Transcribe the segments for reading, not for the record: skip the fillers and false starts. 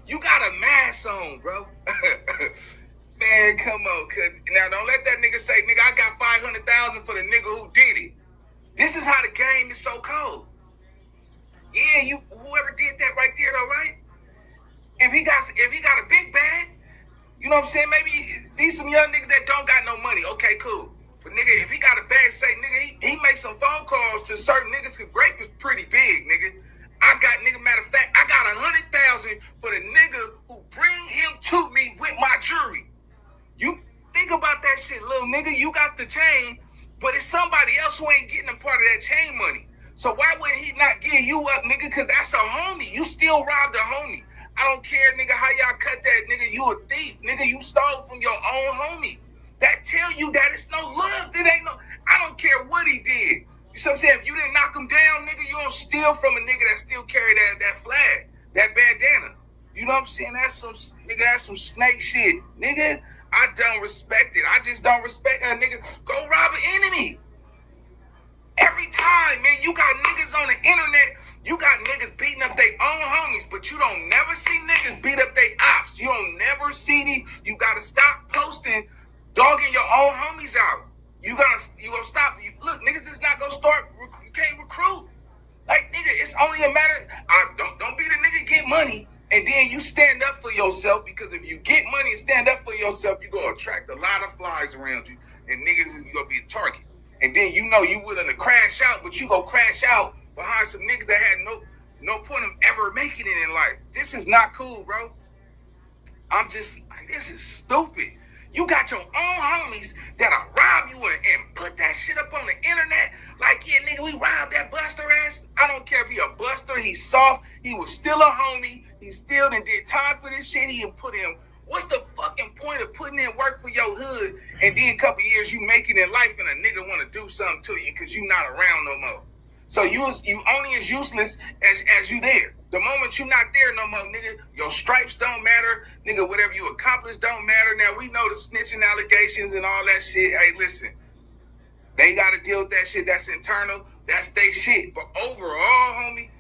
You got a mask on, bro. Man, come on, cuz. Now don't let that nigga say, nigga, I got 500,000 for the nigga who did it. This is how the game is so cold. Yeah, you whoever did that right there though, right? If he got a big bag, you know what I'm saying? Maybe these some young niggas that don't got no money. Okay, cool. But nigga, if he got a bag, say nigga, he make some phone calls to certain niggas cause Grape is pretty big, nigga. I got nigga, matter of fact, I got 100,000 for the nigga who bring him to me with my jury. You think about that shit, little nigga. You got the chain, but it's somebody else who ain't getting a part of that chain money. So why wouldn't he not give you up, nigga? Cause that's a homie. You still robbed a homie. I don't care, nigga, how y'all cut that, nigga. You a thief, nigga. You stole from your own homie. That tell you that it's no love. That ain't no. I don't care what he did. You see what I'm saying? If you didn't knock him down, nigga, you don't steal from a nigga that still carry that flag, that bandana. You know what I'm saying? That's some nigga. That's some snake shit, nigga. I don't respect it. I just don't respect a nigga. Go rob an enemy. Every time, man, you got niggas on the internet, you got niggas beating up their own homies, but you don't never see niggas beat up their ops. You don't never see these. You gotta stop posting, dogging your own homies out. You gonna stop. Look, niggas is not gonna start. You can't recruit. Like nigga, it's only a matter. Don't be the nigga get money and then you stand up for yourself, because if you get money and stand up for yourself, you gonna attract a lot of flies around you, and niggas is gonna be a target. And then you know you willing to crash out, but you go crash out behind some niggas that had no point of ever making it in life. This is not cool, bro. I'm just like, this is stupid. You got your own homies that'll rob you and put that shit up on the internet. Like, yeah, nigga, we robbed that Buster ass. I don't care if he a buster, he's soft, he was still a homie. He still done did time for this shit. He done put in. What's the fucking point of putting in work for your hood and then a couple years you make it in life and a nigga want to do something to you because you not around no more? So you only as useless as you there. The moment you not there no more, nigga, your stripes don't matter. Nigga, whatever you accomplish don't matter. Now, we know the snitching allegations and all that shit. Hey, listen, they got to deal with that shit. That's internal. That's their shit. But overall, homie,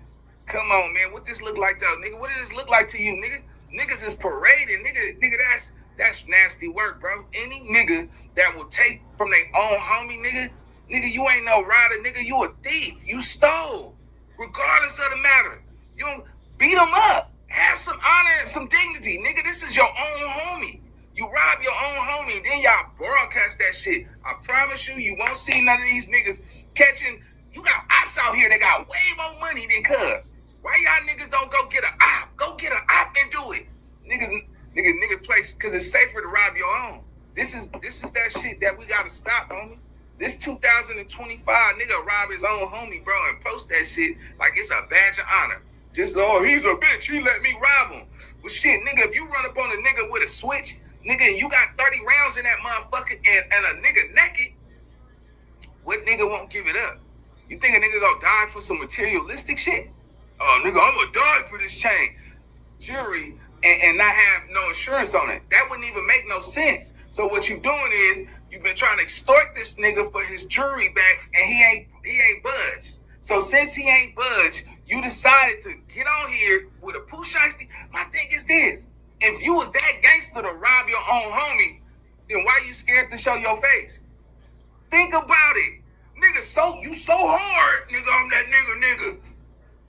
come on, man. What this look like to us, nigga? What does this look like to you, nigga? Niggas is parading. Nigga, that's nasty work, bro. Any nigga that will take from their own homie, nigga, you ain't no rider, nigga. You a thief. You stole. Regardless of the matter. You don't beat them up. Have some honor and some dignity. Nigga, this is your own homie. You rob your own homie, and then y'all broadcast that shit. I promise you won't see none of these niggas catching. You got ops out here that got way more money than cuz. Why y'all niggas don't go get an op? Go get an op and do it. Nigga place, because it's safer to rob your own. This is that shit that we gotta stop, homie. This 2025 nigga rob his own homie, bro, and post that shit like it's a badge of honor. Just, oh, he's a bitch, he let me rob him. Well, shit, nigga, if you run up on a nigga with a switch, nigga, and you got 30 rounds in that motherfucker and a nigga naked, what nigga won't give it up? You think a nigga gonna die for some materialistic shit? Oh, nigga, I'm gonna die for this chain. Jury and not have no insurance on it. That wouldn't even make no sense. So what you doing is you've been trying to extort this nigga for his jury back, and he ain't budged. So since he ain't budged, you decided to get on here with a poo shiesty. My thing is this: if you was that gangster to rob your own homie, then why you scared to show your face? Think about it, nigga. You so hard, nigga. I'm that nigga.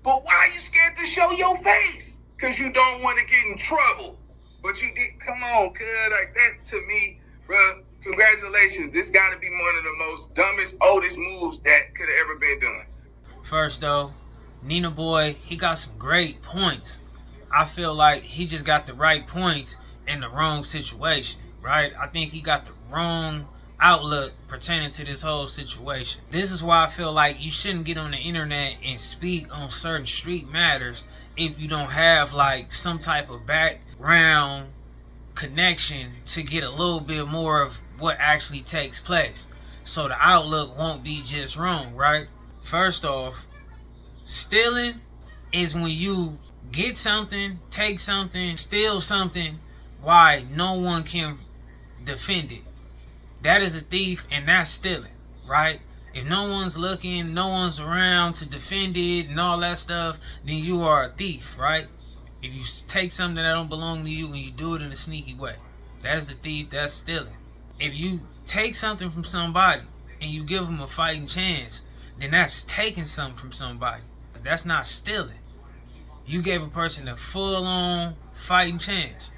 But why are you scared to show your face? Because you don't want to get in trouble. But you did. Come on, cuz. Like that to me, bro. Congratulations. This got to be one of the most dumbest, oldest moves that could have ever been done. First, though, Nina Boy, he got some great points. I feel like he just got the right points in the wrong situation, right? I think he got the wrong outlook pertaining to this whole situation. This is why I feel like you shouldn't get on the internet and speak on certain street matters if you don't have like some type of background connection to get a little bit more of what actually takes place, so the outlook won't be just wrong, right? First off, stealing is when you get something, take something, steal something, why no one can defend it. That is a thief, and that's stealing, right? If no one's looking, no one's around to defend it and all that stuff, then you are a thief, right? If you take something that don't belong to you and you do it in a sneaky way, that's the thief, that's stealing. If you take something from somebody and you give them a fighting chance, then that's taking something from somebody. That's not stealing. You gave a person a full-on fighting chance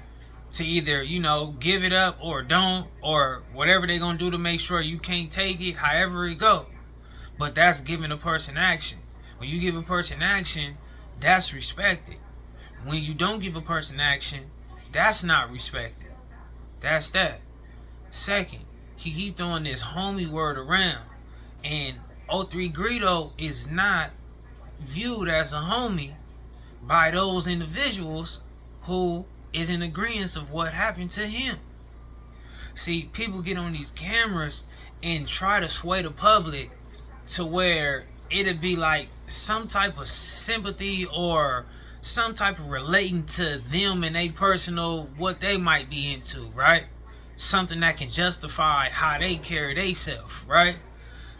to either, give it up or don't, or whatever they're going to do to make sure you can't take it, however it go. But that's giving a person action. When you give a person action, that's respected. When you don't give a person action, that's not respected. That's that. Second, he keep throwing this homie word around, and 03 Greedo is not viewed as a homie by those individuals who is in agreement of what happened to him. See, people get on these cameras and try to sway the public to where it'd be like some type of sympathy or some type of relating to them and they personal, what they might be into, right? Something that can justify how they carry themselves, right?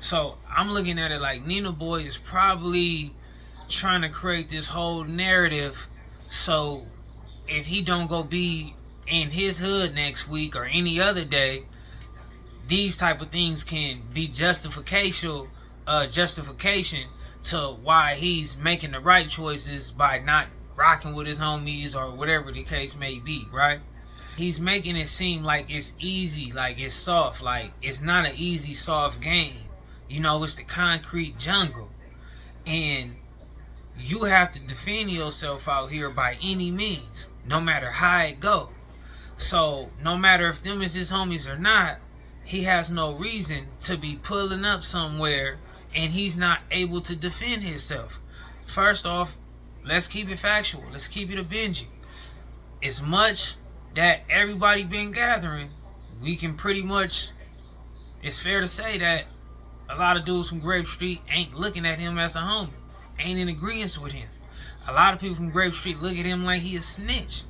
So I'm looking at it like Nina Boy is probably trying to create this whole narrative, so if he don't go be in his hood next week or any other day, these type of things can be justification to why he's making the right choices by not rocking with his homies or whatever the case may be, right? He's making it seem like it's easy, like it's soft, like it's not an easy, soft game. It's the concrete jungle. And you have to defend yourself out here by any means, no matter how it go. So no matter if them is his homies or not, he has no reason to be pulling up somewhere and he's not able to defend himself. First off, let's keep it factual. Let's keep it a Benji. As much that everybody been gathering, we can pretty much, it's fair to say that a lot of dudes from Grape Street ain't looking at him as a homie, ain't in agreement with him. A lot of people from Grape Street look at him like he a snitch,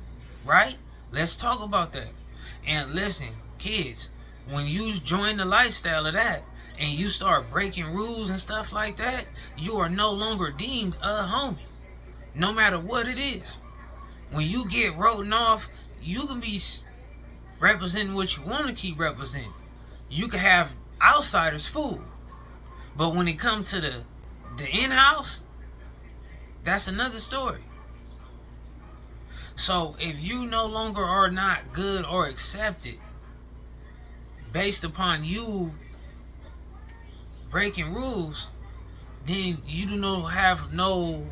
right? Let's talk about that. And listen, kids, when you join the lifestyle of that and you start breaking rules and stuff like that, you are no longer deemed a homie, no matter what it is. When you get wrote off, you can be representing what you want to keep representing. You can have outsiders fooled. But when it comes to the in-house, that's another story. So if you no longer are not good or accepted based upon you breaking rules, then you do not have no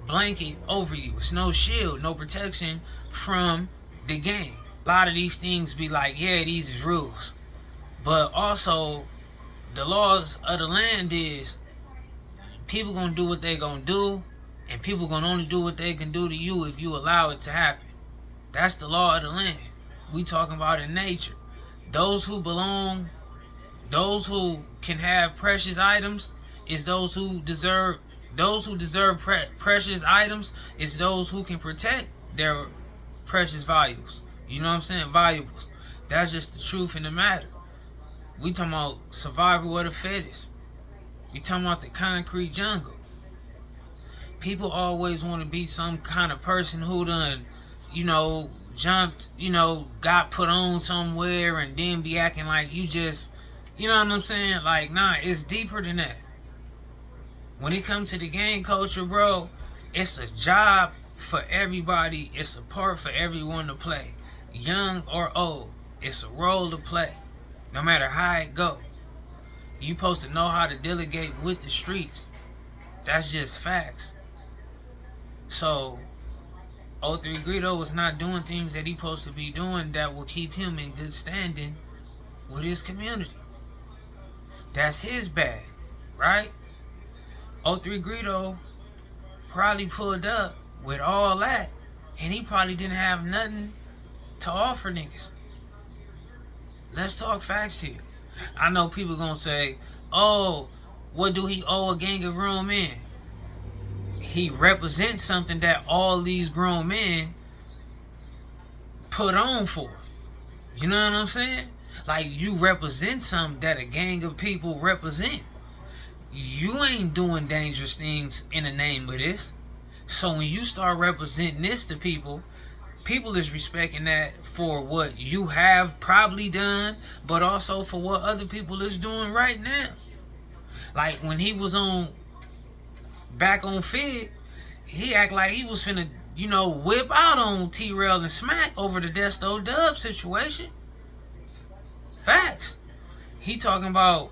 blanket over you. It's no shield, no protection from the game. A lot of these things be like, yeah, these is rules. But also, the laws of the land is people gonna do what they gonna do, and people gonna only do what they can do to you if you allow it to happen. That's the law of the land. We talking about in nature. Those who belong, those who can have precious items, is those who deserve. Those who deserve precious items is those who can protect their precious values. You know what I'm saying? Valuables. That's just the truth in the matter. We talking about survival of the fittest. We talking about the concrete jungle. People always want to be some kind of person who done, jumped, got put on somewhere and then be acting like you just, you know what I'm saying? Like, nah, it's deeper than that. When it comes to the gang culture, bro, it's a job for everybody. It's a part for everyone to play. Young or old, it's a role to play. No matter how it go. You supposed to know how to delegate with the streets. That's just facts. So, 03 Greedo was not doing things that he supposed to be doing that will keep him in good standing with his community. That's his bad, right? 03 Greedo probably pulled up with all that, and he probably didn't have nothing to offer niggas. Let's talk facts here. I know people gonna say, oh, what do he owe a gang of grown men? He represents something that all these grown men put on for. You know what I'm saying? Like, you represent something that a gang of people represent. You ain't doing dangerous things in the name of this. So when you start representing this to people, people is respecting that for what you have probably done, but also for what other people is doing right now. Like when he was back on Fed, he act like he was finna, whip out on T-Rail and Smack over the Desto Dub situation. Facts. He talking about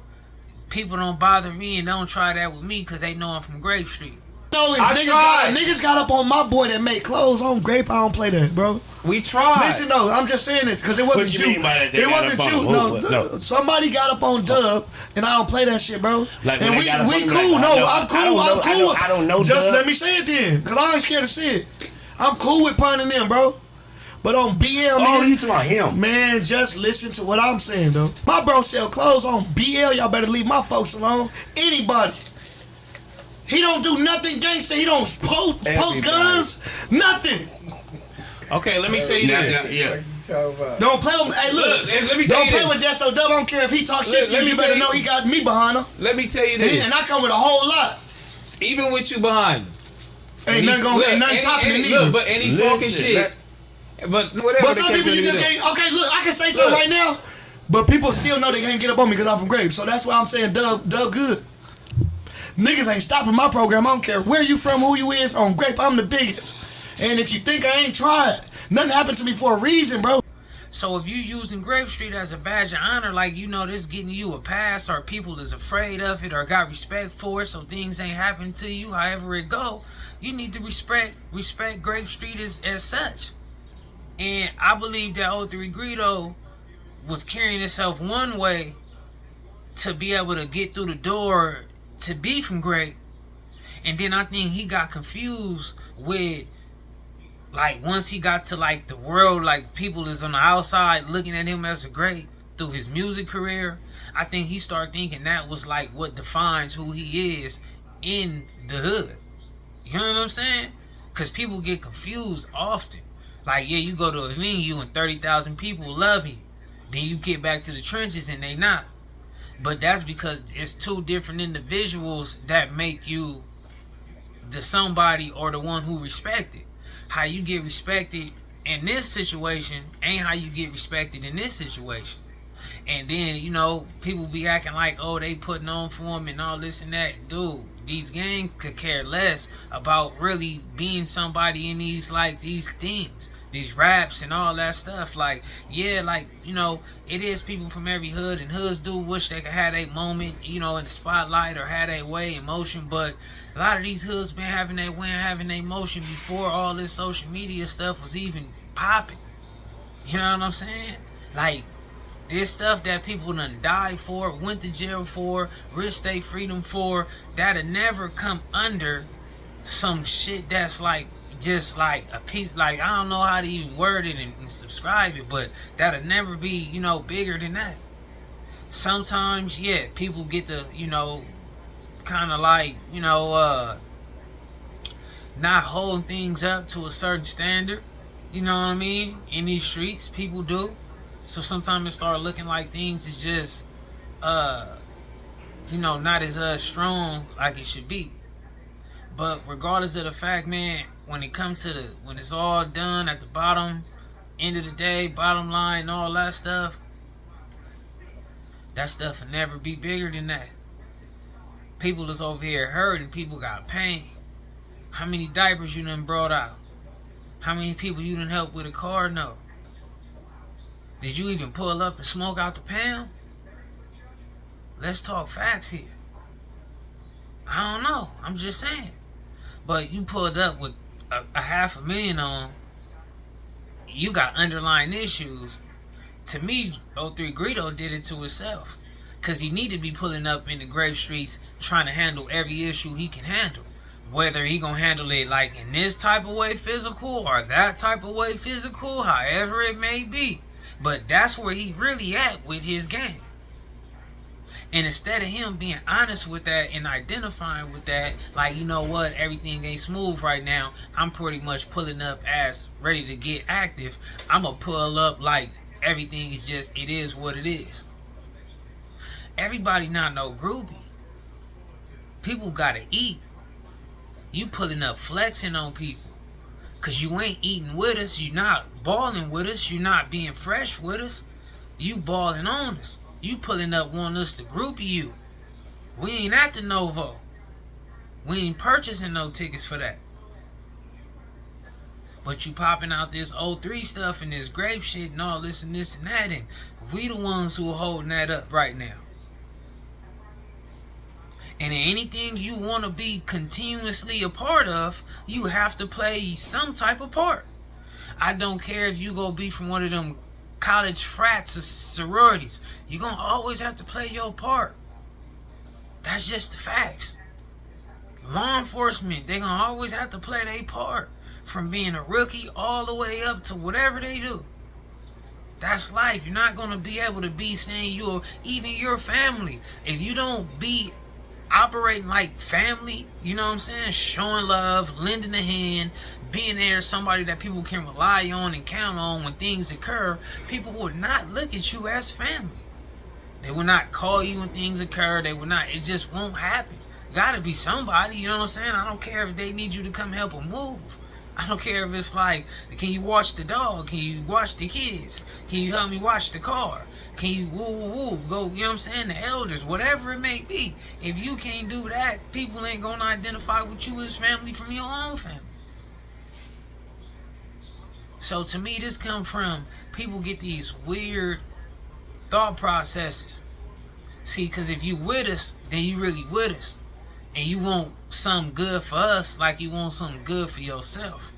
people don't bother me and don't try that with me because they know I'm from Grape Street. No, niggas got up on my boy that made clothes on Grape. I don't play that, bro. We tried. Listen, no, I'm just saying this because it wasn't you. It wasn't you. No, somebody got up on Dub, and I don't play that shit, bro. Like, and we cool. Like, no, I'm cool. I'm cool. I don't know. Just Dub. let me say it then, because I ain't scared to say it. I'm cool with punning them, bro. But on BL, you talking about him? Man, just listen to what I'm saying, though. My bro sell clothes on BL. Y'all better leave my folks alone. Anybody. He don't do nothing gangster. He don't post guns. Nothing. Okay, let me tell you this. Don't play with. Hey, look. Let me tell don't you play with Desto Dub. I don't care if he talks shit to you. You better know he got me behind him. Let me tell you this. And I come with a whole lot. Even with you behind him. Ain't nothing topping it either. Look, but any talking shit. But whatever. But some people you just can't. Okay, look, I can say something right now, but people still know they can't get up on me because I'm from Grape. So that's why I'm saying Dub good. Niggas ain't stopping my program. I don't care where you from, who you is. On Grape, I'm the biggest. And if you think I ain't tried, nothing happened to me for a reason, bro. So if you using Grape Street as a badge of honor, like this getting you a pass, or people is afraid of it, or got respect for it, so things ain't happening to you, however it go, you need to respect Grape Street as such. And I believe that 03 Greedo was carrying himself one way to be able to get through the door to be from Grape. And then I think he got confused with, like, once he got to, like, the world, like, people is on the outside looking at him as a Grape through his music career. I think he started thinking that was, like, what defines who he is in the hood. You know what I'm saying? Because people get confused often. Like, yeah, you go to a venue and 30,000 people love you. Then you get back to the trenches and they not. But that's because it's two different individuals that make you the somebody or the one who respected. How you get respected in this situation ain't how you get respected in this situation. And then, people be acting like, oh, they putting on for them and all this and that. Dude, these gangs could care less about really being somebody in these things. These raps and all that stuff. Like, yeah, it is people from every hood, and hoods do wish they could have a moment, in the spotlight or have their way in motion. But a lot of these hoods been having their way and having their motion before all this social media stuff was even popping. You know what I'm saying? Like, this stuff that people done died for, went to jail for, risked their freedom for, that'll never come under some shit that's just like a piece, I don't know how to even word it and subscribe it, but that'll never be, bigger than that. Sometimes, yeah, people get to, kind of not holding things up to a certain standard, you know what I mean? In these streets, people do. So sometimes it start looking like things is just, not as strong like it should be. But regardless of the fact, man, when it's all done at the bottom, end of the day, bottom line, all that stuff will never be bigger than that. People is over here hurting, people got pain. How many diapers you done brought out? How many people you done helped with a car? No. Did you even pull up and smoke out the pound? Let's talk facts here. I don't know. I'm just saying. But you pulled up with a $500,000 on. You got underlying issues. To me, 03 Greedo did it to himself. Because he need to be pulling up in the Grape Streets trying to handle every issue he can handle. Whether he gonna handle it like in this type of way physical or that type of way physical, however it may be. But that's where he really at with his game. And instead of him being honest with that and identifying with that, like, you know what, everything ain't smooth right now, I'm pretty much pulling up as ready to get active. I'm gonna pull up like everything is just, it is what it is. Everybody not no groupie. People gotta eat. You pulling up flexing on people. Cause you ain't eating with us. You not balling with us. You not being fresh with us. You balling on us. You pulling up wanting us to groupie you. We ain't at the Novo. We ain't purchasing no tickets for that. But you popping out this 03 stuff and this grape shit and all this and this and that, and we the ones who are holding that up right now. And anything you want to be continuously a part of, you have to play some type of part. I don't care if you go be from one of them college frats or sororities. You're going to always have to play your part. That's just the facts. Law enforcement, they're going to always have to play their part. From being a rookie all the way up to whatever they do. That's life. You're not going to be able to be saying you're, even your family. If you don't be operating like family, you know what I'm saying? Showing love, lending a hand, being there, somebody that people can rely on and count on when things occur, people will not look at you as family. They will not call you when things occur. They will not, it just won't happen. Gotta be somebody, you know what I'm saying? I don't care if they need you to come help them move. I don't care if it's like, can you watch the dog? Can you watch the kids? Can you help me watch the car? Can you go, you know what I'm saying, the elders, whatever it may be. If you can't do that, people ain't gonna identify with you as family from your own family. So to me, this come from people get these weird thought processes. See, because if you with us, then you really with us. And you want something good for us like you want something good for yourself.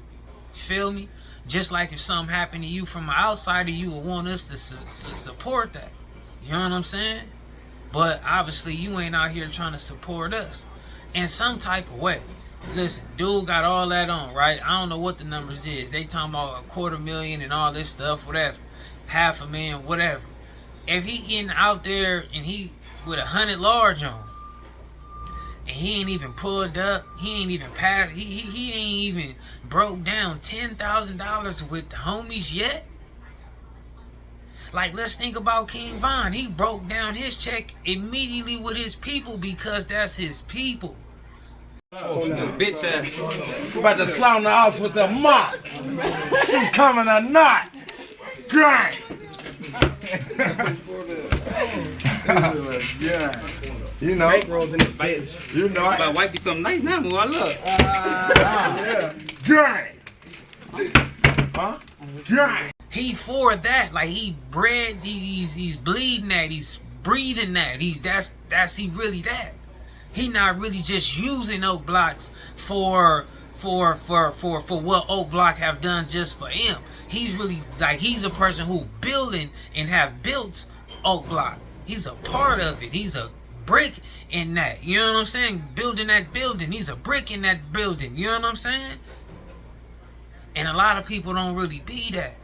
You feel me? Just like if something happened to you from an outsider, you would want us to support that. You know what I'm saying? But obviously you ain't out here trying to support us in some type of way. Listen, dude got all that on, right? I don't know what the numbers is. They talking about 250,000 and all this stuff, whatever. 500,000, whatever. If he getting out there and he with 100 large on, and he ain't even pulled up, he ain't even passed, he ain't even broke down $10,000 with the homies yet. Like, let's think about King Von. He broke down his check immediately with his people because that's his people. Bitch ass. About to slaughter off with a mop. She coming or not. Grind. Yeah. You know. You know. My wife be something nice now, boy. Look. Grind. Huh? Grind. He for that, like he bred, he's bleeding that, he's breathing that, that's he really that. He not really just using Oak Blocks for what Oak Block have done just for him. He's really like, he's a person who building and have built Oak Block. He's a part of it. He's a brick in that. You know what I'm saying? Building that building. He's a brick in that building. You know what I'm saying? And a lot of people don't really be that.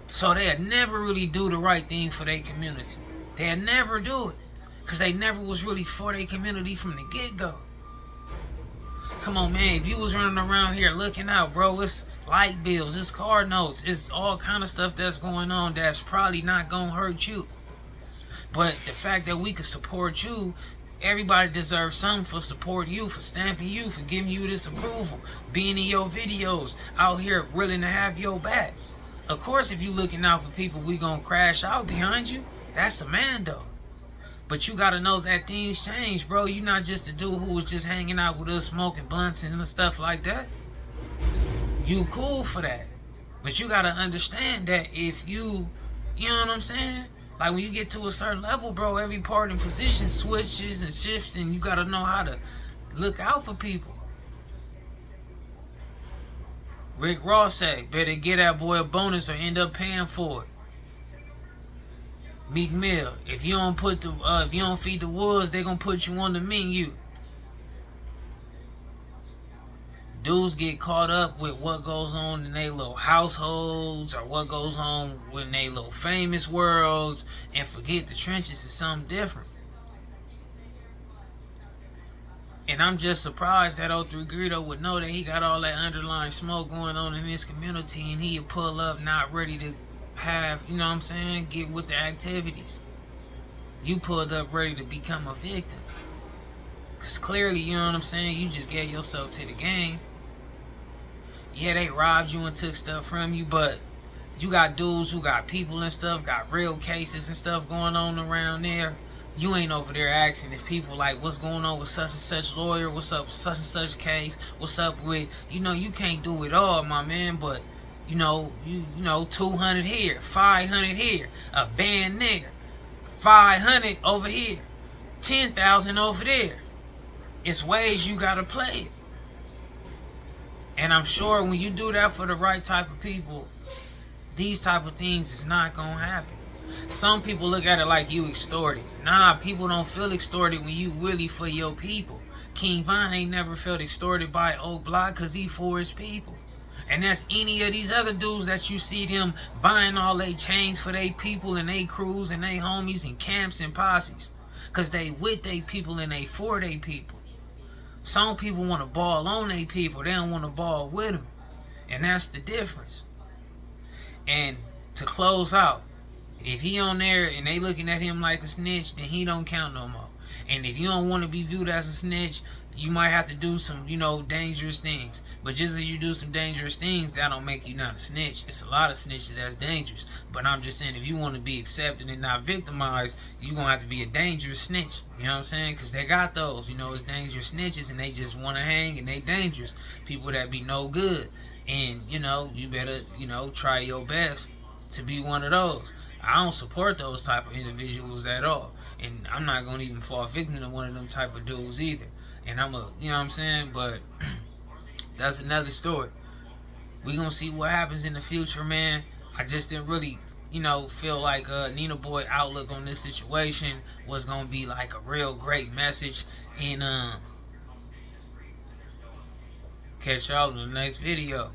So they'll never really do the right thing for their community. They'll never do it. Because they never was really for their community from the get-go. Come on, man. If you was running around here looking out, bro, it's light bills, it's car notes, it's all kind of stuff that's going on that's probably not going to hurt you. But the fact that we could support you, everybody deserves something for supporting you, for stamping you, for giving you this approval, being in your videos, out here willing to have your back. Of course, if you looking out for people, we gonna crash out behind you. That's a man, though. But you gotta know that things change, bro. You're not just a dude who was just hanging out with us, smoking blunts and stuff like that. You cool for that. But you gotta understand that if you know what I'm saying? Like when you get to a certain level, bro, every part and position switches and shifts, and you gotta know how to look out for people. Rick Ross said, better get that boy a bonus or end up paying for it. Meek Mill, if you don't feed the wolves, they gonna put you on the menu. Dudes get caught up with what goes on in their little households or what goes on in their little famous worlds and forget the trenches is something different. And I'm just surprised that 03 Greedo would know that he got all that underlying smoke going on in his community and he'd pull up not ready to have, you know what I'm saying, get with the activities. You pulled up ready to become a victim. Cause clearly, you know what I'm saying, you just gave yourself to the game. Yeah, they robbed you and took stuff from you, but you got dudes who got people and stuff, got real cases and stuff going on around there. You ain't over there asking if people like, what's going on with such and such lawyer, what's up with such and such case, what's up with, you know, you can't do it all, my man, but you know, 200 here, 500 here, a band there, 500 over here, 10,000 over there. It's ways you gotta play it. And I'm sure when you do that for the right type of people, these type of things is not gonna happen. Some people look at it like you extorted. Nah, people don't feel extorted when you really for your people. King Von ain't never felt extorted by Oak Block because he for his people. And that's any of these other dudes that you see them buying all they chains for they people and they crews and they homies and camps and posses. Because they with they people and they for they people. Some people want to ball on they people. They don't want to ball with them. And that's the difference. And to close out, if he on there and they looking at him like a snitch, then he don't count no more. And if you don't want to be viewed as a snitch, you might have to do some, you know, dangerous things. But just as you do some dangerous things, that don't make you not a snitch. It's a lot of snitches that's dangerous. But I'm just saying, if you want to be accepted and not victimized, you're going to have to be a dangerous snitch. You know what I'm saying? Because they got those, you know, it's dangerous snitches and they just want to hang and they dangerous. People that be no good. And, you know, you better, you know, try your best to be one of those. I don't support those type of individuals at all. And I'm not going to even fall victim to one of them type of dudes either. And I'm a, you know what I'm saying? But that's another story. We going to see what happens in the future, man. I just didn't really, you know, feel like Nina Boy outlook on this situation was going to be like a real great message. And catch y'all in the next video.